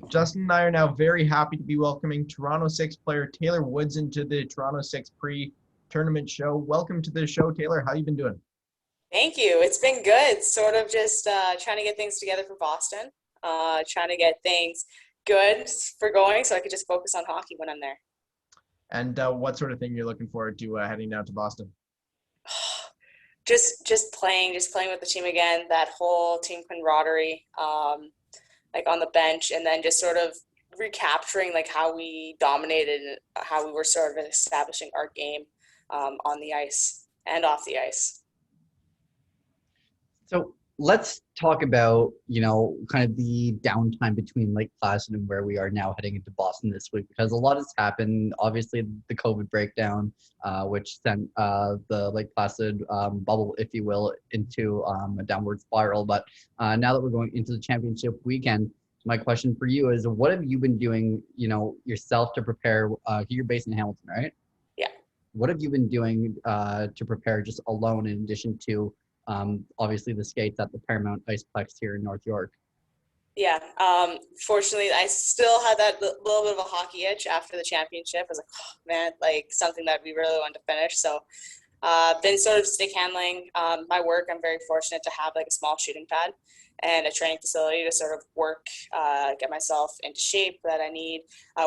Justin and I are now very happy to be welcoming Toronto Six player Taylor Woods into the Toronto Six pre-tournament show. Welcome to the show, Taylor. How you been doing? Thank you. It's been good. Sort of just trying to get things together for Boston, trying to get things good for going so I could just focus on hockey when I'm there. And what sort of thing you're looking forward to heading down to Boston? Just playing with the team again, that whole team camaraderie, like on the bench, and then just sort of recapturing like how we dominated and how we were sort of establishing our game on the ice and off the ice. So let's talk about, kind of the downtime between Lake Placid and where we are now heading into Boston this week, because a lot has happened. Obviously, the COVID breakdown, which sent the Lake Placid bubble, if you will, into a downward spiral. But now that we're going into the championship weekend, my question for you is, what have you been doing, yourself to prepare? You're based in Hamilton, right? Yeah. What have you been doing to prepare just alone, in addition to obviously the skates at the Paramount Iceplex here in North York? Yeah. Fortunately, I still had that little bit of a hockey itch after the championship. I was like, oh, man, like something that we really wanted to finish. So been sort of stick handling my work. I'm very fortunate to have like a small shooting pad and a training facility to sort of work, get myself into shape that I need,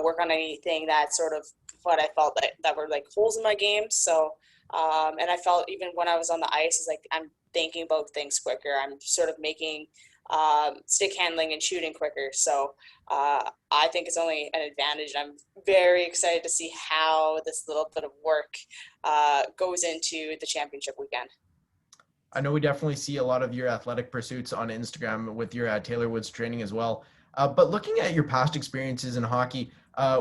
work on anything that sort of what I felt that were like holes in my game. So, and I felt even when I was on the ice, is like I'm thinking about things quicker. I'm sort of making stick handling and shooting quicker. So I think it's only an advantage. I'm very excited to see how this little bit of work goes into the championship weekend. I know we definitely see a lot of your athletic pursuits on Instagram with your Taylor Woods training as well. But looking at your past experiences in hockey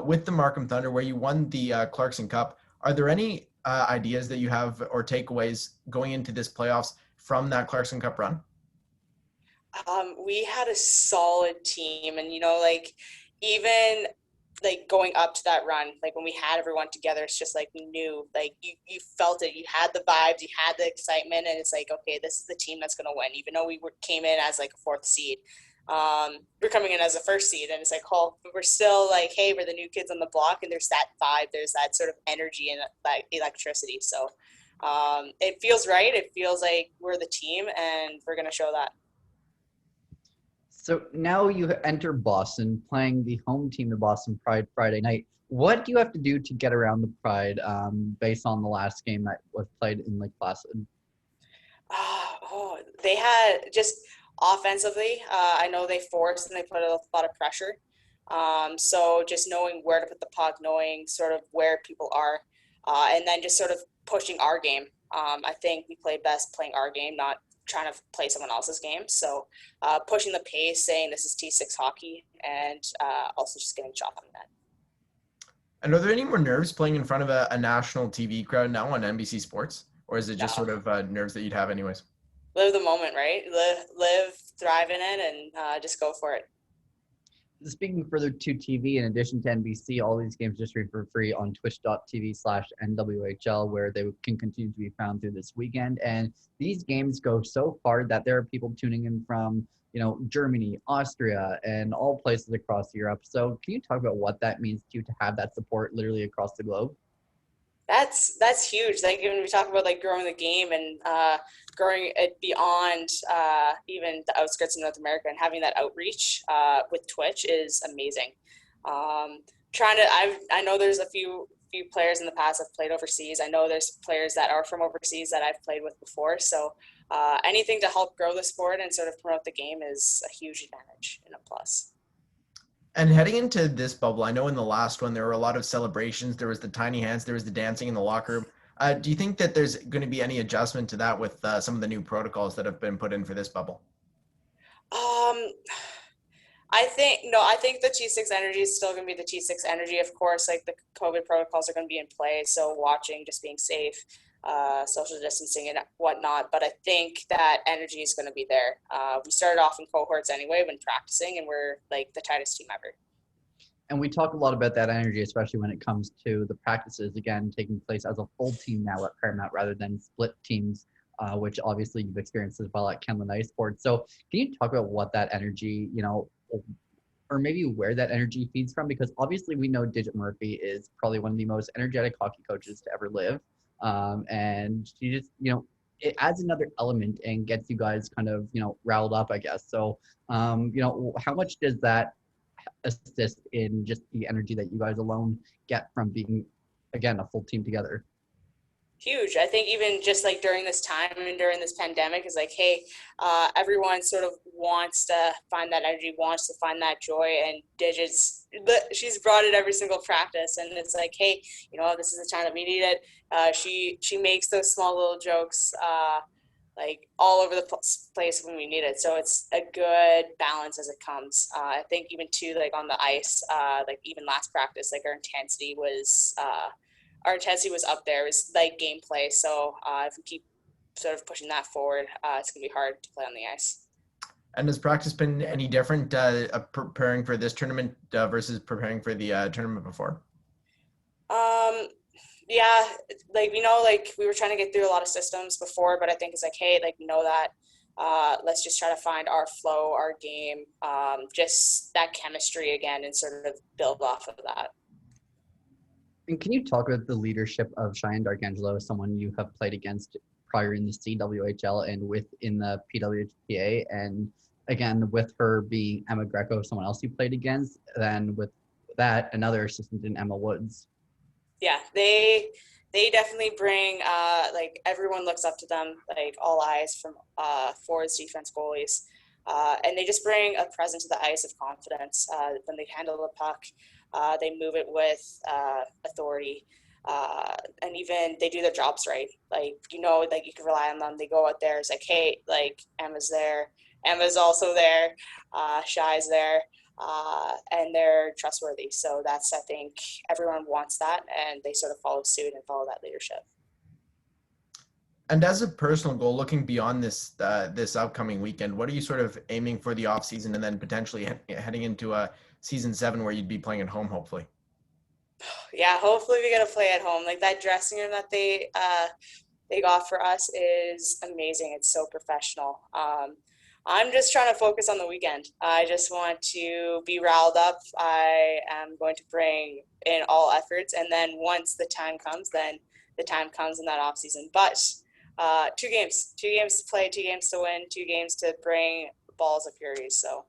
with the Markham Thunder, where you won the Clarkson Cup, are there any ideas that you have or takeaways going into this playoffs from that Clarkson Cup run? We had a solid team, and like even like going up to that run, like when we had everyone together, it's just like we knew, like you felt it, you had the vibes, you had the excitement, and it's like, okay, this is the team that's going to win. Even though came in as like a fourth seed, we're coming in as a first seed, and it's like, oh, but we're still like, hey, we're the new kids on the block, and there's that vibe, there's that sort of energy and like electricity. So it feels right. It feels like we're the team, and we're going to show that. So now you enter Boston, playing the home team, the Boston Pride, Friday night. What do you have to do to get around the Pride based on the last game that was played in Lake Placid? They had just offensively, I know they forced and they put a lot of pressure. So just knowing where to put the puck, knowing sort of where people are, and then just sort of pushing our game. I think we play best playing our game, not trying to play someone else's game. So pushing the pace, saying this is T6 hockey, and also just getting shot on the net. And are there any more nerves playing in front of a national TV crowd now on NBC Sports? Or is it just sort of nerves that you'd have anyways? Live the moment, right? Live, thrive in it, and just go for it. Speaking further to TV, in addition to NBC, all these games just stream for free on twitch.tv/NWHL, where they can continue to be found through this weekend. And these games go so far that there are people tuning in from, Germany, Austria, and all places across Europe. So can you talk about what that means to you to have that support literally across the globe? That's huge. Like when we talk about like growing the game and growing it beyond even the outskirts of North America, and having that outreach with Twitch is amazing. I know there's a few players in the past that have played overseas. I know there's players that are from overseas that I've played with before. So anything to help grow the sport and sort of promote the game is a huge advantage and a plus. And heading into this bubble, I know in the last one, there were a lot of celebrations. There was the tiny hands, there was the dancing in the locker room. Do you think that there's going to be any adjustment to that with some of the new protocols that have been put in for this bubble? I think the T6 energy is still going to be the T6 energy. Of course, like the COVID protocols are going to be in place. So watching, just being safe, social distancing and whatnot. But I think that energy is going to be there. We started off in cohorts anyway when practicing, and we're like the tightest team ever. And we talk a lot about that energy, especially when it comes to the practices, again, taking place as a full team now at Paramount rather than split teams, which obviously you've experienced as well at Kenland Ice Sports. So can you talk about what that energy, or maybe where that energy feeds from? Because obviously we know Digit Murphy is probably one of the most energetic hockey coaches to ever live. And she just, it adds another element and gets you guys kind of, riled up, I guess. So, how much does that assist in just the energy that you guys alone get from being, again, a full team together? Huge. I think even just like during this time and during this pandemic is like, hey, everyone sort of wants to find that energy, wants to find that joy, and Digits, she's brought it every single practice, and it's like, hey, this is the time that we need it. She makes those small little jokes like all over the place when we need it. So it's a good balance as it comes. I think even too, like on the ice, like even last practice, like our intensity was up there. It was like gameplay. So if we keep sort of pushing that forward, it's going to be hard to play on the ice. And has practice been any different preparing for this tournament versus preparing for the tournament before? Yeah, like like we were trying to get through a lot of systems before, but I think it's like, hey, like we know that let's just try to find our flow, our game, just that chemistry again, and sort of build off of that. And can you talk about the leadership of Cheyenne Darkangelo, someone you have played against prior in the CWHL and within the PWHPA, and again with her being Emma Greco, someone else you played against, then with that another assistant in Emma Woods? Yeah, they definitely bring like everyone looks up to them, like all eyes from forwards, defense, goalies, and they just bring a presence to the ice of confidence. When they handle the puck, they move it with authority, and even they do their jobs right. Like like you can rely on them. They go out there. It's like, hey, like Emma's there. Emma's also there. Shy's there. And they're trustworthy. So that's, I think everyone wants that, and they sort of follow suit and follow that leadership. And as a personal goal, looking beyond this this upcoming weekend, what are you sort of aiming for the off season, and then potentially heading into a season 7 where you'd be playing at home, hopefully? Yeah, hopefully we get to play at home. Like that dressing room that they got for us is amazing. It's so professional. I'm just trying to focus on the weekend. I just want to be riled up. I am going to bring in all efforts, and then once the time comes, then the time comes in that off season. But 2 games to play, 2 games to win, 2 games to bring balls of furies. So.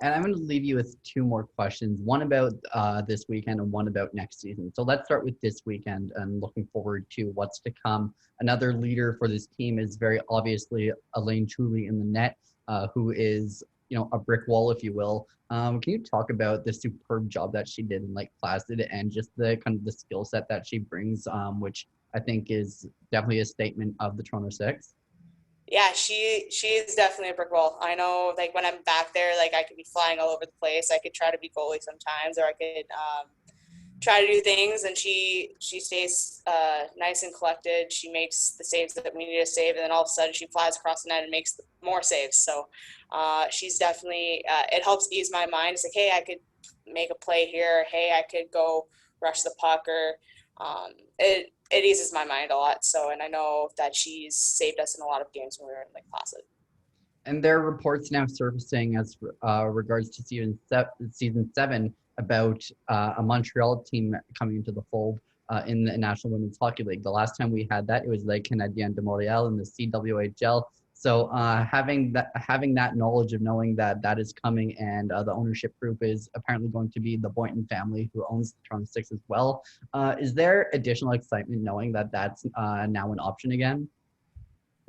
And I'm going to leave you with 2 more questions, one about this weekend and one about next season. So let's start with this weekend and looking forward to what's to come. Another leader for this team is very obviously Elaine Truly in the net, who is, a brick wall, if you will. Can you talk about the superb job that she did in Lake Placid and just the kind of the skill set that she brings, which I think is definitely a statement of the Toronto Six? Yeah, she is definitely a brick wall. I know, like when I'm back there, like I could be flying all over the place. I could try to be goalie sometimes, or I could try to do things, and she stays nice and collected. She makes the saves that we need to save, and then all of a sudden she flies across the net and makes more saves. So she's definitely it helps ease my mind. It's like, hey, I could make a play here. Hey, I could go rush the puck, or it eases my mind a lot. So, and I know that she's saved us in a lot of games when we were in Lake Placid. And there are reports now surfacing as regards to season 7 about a Montreal team coming into the fold in the National Women's Hockey League. The last time we had that, it was Les Canadiens de Montréal in the CWHL. So having that knowledge of knowing that is coming, and the ownership group is apparently going to be the Boynton family, who owns the Toronto Six as well. Is there additional excitement knowing that that's now an option again?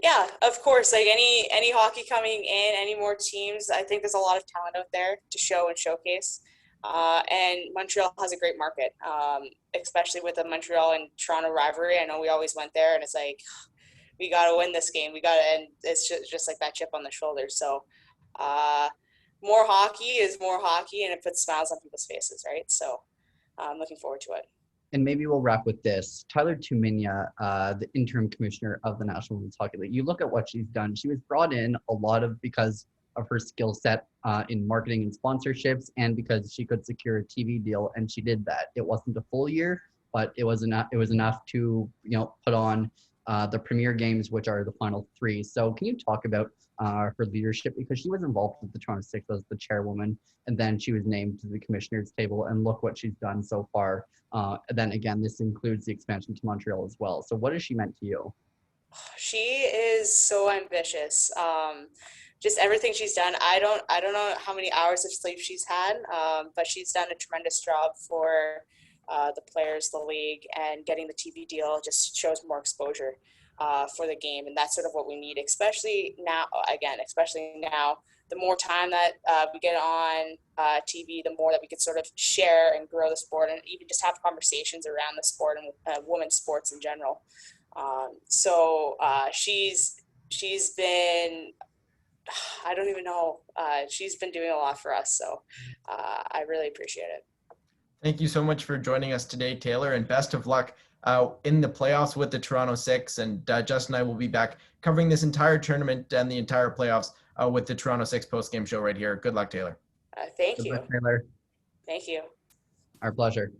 Yeah, of course. Like any hockey coming in, any more teams, I think there's a lot of talent out there to show and showcase. And Montreal has a great market, especially with the Montreal and Toronto rivalry. I know we always went there, and it's like, we got to win this game. And it's just like that chip on the shoulder. So more hockey is more hockey, and it puts smiles on people's faces, right? So I'm looking forward to it. And maybe we'll wrap with this. Tyler Tumminia, the interim commissioner of the National Women's Hockey League, you look at what she's done. She was brought in a lot of because of her skill set in marketing and sponsorships, and because she could secure a TV deal, and she did that. It wasn't a full year, but it was enough to put on the premier games, which are the final three. So can you talk about her leadership, because she was involved with the Toronto Six as the chairwoman, and then she was named to the commissioners table, and look what she's done so far. And then again, this includes the expansion to Montreal as well. So what has she meant to you? She is so ambitious. Just everything she's done. I don't know how many hours of sleep she's had, but she's done a tremendous job for the players, the league, and getting the TV deal just shows more exposure for the game, and that's sort of what we need, especially now. Again, especially now, the more time that we get on TV, the more that we could sort of share and grow the sport, and even just have conversations around the sport and women's sports in general. She's been, I don't even know, she's been doing a lot for us. So I really appreciate it. Thank you so much for joining us today, Taylor, and best of luck in the playoffs with the Toronto Six. And Justin and I will be back covering this entire tournament and the entire playoffs with the Toronto Six post-game show right here. Good luck, Taylor. Thank Good you. luck, Taylor. Thank you. Our pleasure.